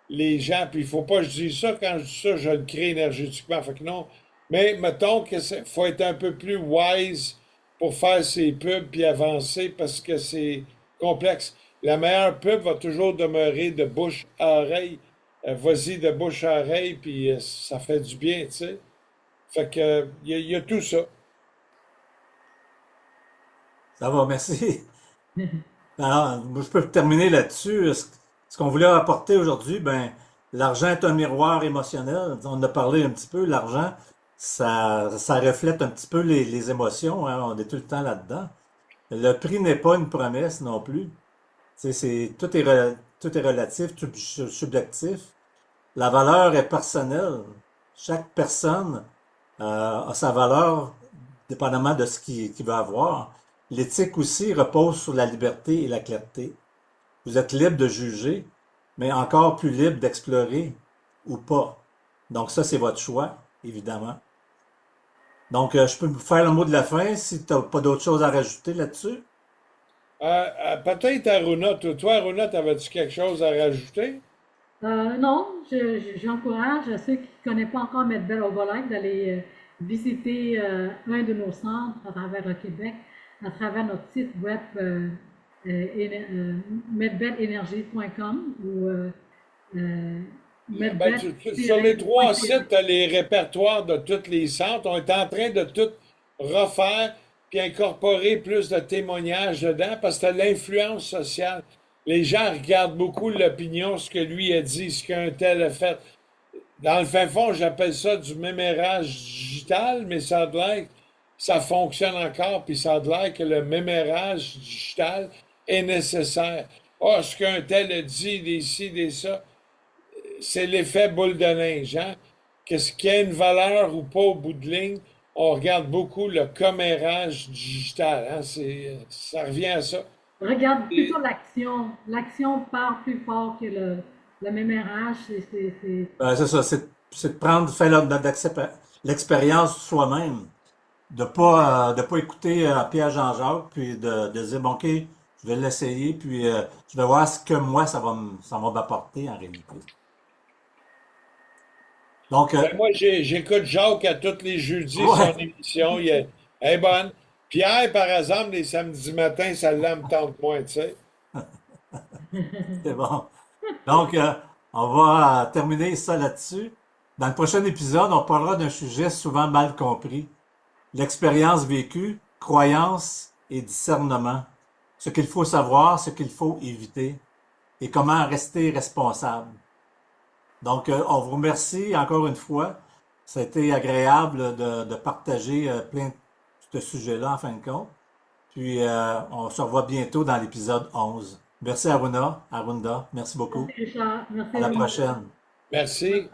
les gens, puis il faut pas que je dise ça. Quand je dis ça, je le crée énergétiquement. Fait que non. Mais mettons que faut être un peu plus wise pour faire ses pubs puis avancer parce que c'est complexe. La meilleure pub va toujours demeurer de bouche à oreille. Vas-y de bouche à oreille, puis ça fait du bien, tu sais. Fait que, il y a tout ça. Ça va, merci. Alors, moi, je peux terminer là-dessus. Ce qu'on voulait apporter aujourd'hui, ben, l'argent est un miroir émotionnel. On en a parlé un petit peu. L'argent, ça reflète un petit peu les émotions, hein. On est tout le temps là-dedans. Le prix n'est pas une promesse non plus. Tu sais, tout est relatif, tout subjectif. La valeur est personnelle. Chaque personne a sa valeur dépendamment de ce qu'il veut avoir. L'éthique aussi repose sur la liberté et la clarté. Vous êtes libre de juger, mais encore plus libre d'explorer ou pas. Donc ça, c'est votre choix, évidemment. Donc, je peux vous faire le mot de la fin si tu n'as pas d'autres choses à rajouter là-dessus. Peut-être Aruna, toi, Aruna, t'avais-tu quelque chose à rajouter? Non, j'encourage ceux qui ne connaissent pas encore Medbed Herbalife d'aller visiter un de nos centres à travers le Québec, à travers notre site web medbedenergie.com ou Ben, sur les trois sites, tu medbed-ca. as les répertoires de tous les centres. On est en train de tout refaire puis incorporer plus de témoignages dedans parce que tu l'influence sociale. Les gens regardent beaucoup l'opinion, ce que lui a dit, ce qu'un tel a fait. Dans le fin fond, j'appelle ça du mémérage digital, mais ça a l'air que ça fonctionne encore, puis ça a l'air que le mémérage digital est nécessaire. Ah, ce qu'un tel a dit, des ci, des ça, c'est l'effet boule de neige, hein? Qu'est-ce qui a une valeur ou pas au bout de ligne? On regarde beaucoup le commérage digital, hein? Ça revient à ça. Regarde Et- plutôt l'action. L'action parle plus fort que le mémérage. C'est ça, c'est de prendre, l'expérience soi-même, de pas écouter Pierre Jean-Jacques, puis de dire, bon, OK, je vais l'essayer, puis je vais voir ce que moi, ça va m'apporter en réalité. Donc, Ben moi, j'écoute Jacques à tous les jeudis, son ouais, émission, elle est bonne. Pierre, par exemple, les samedis matins, ça me tente moins, tu sais. c'est bon. Donc, on va terminer ça là-dessus. Dans le prochain épisode, on parlera d'un sujet souvent mal compris. L'expérience vécue, croyance et discernement. Ce qu'il faut savoir, ce qu'il faut éviter et comment rester responsable. Donc, on vous remercie encore une fois. Ça a été agréable de partager plein de ce sujet-là en fin de compte. Puis, on se revoit bientôt dans l'épisode 11. Merci Arunda. Merci beaucoup. Merci Richard, merci À la Louis. prochaine. Merci.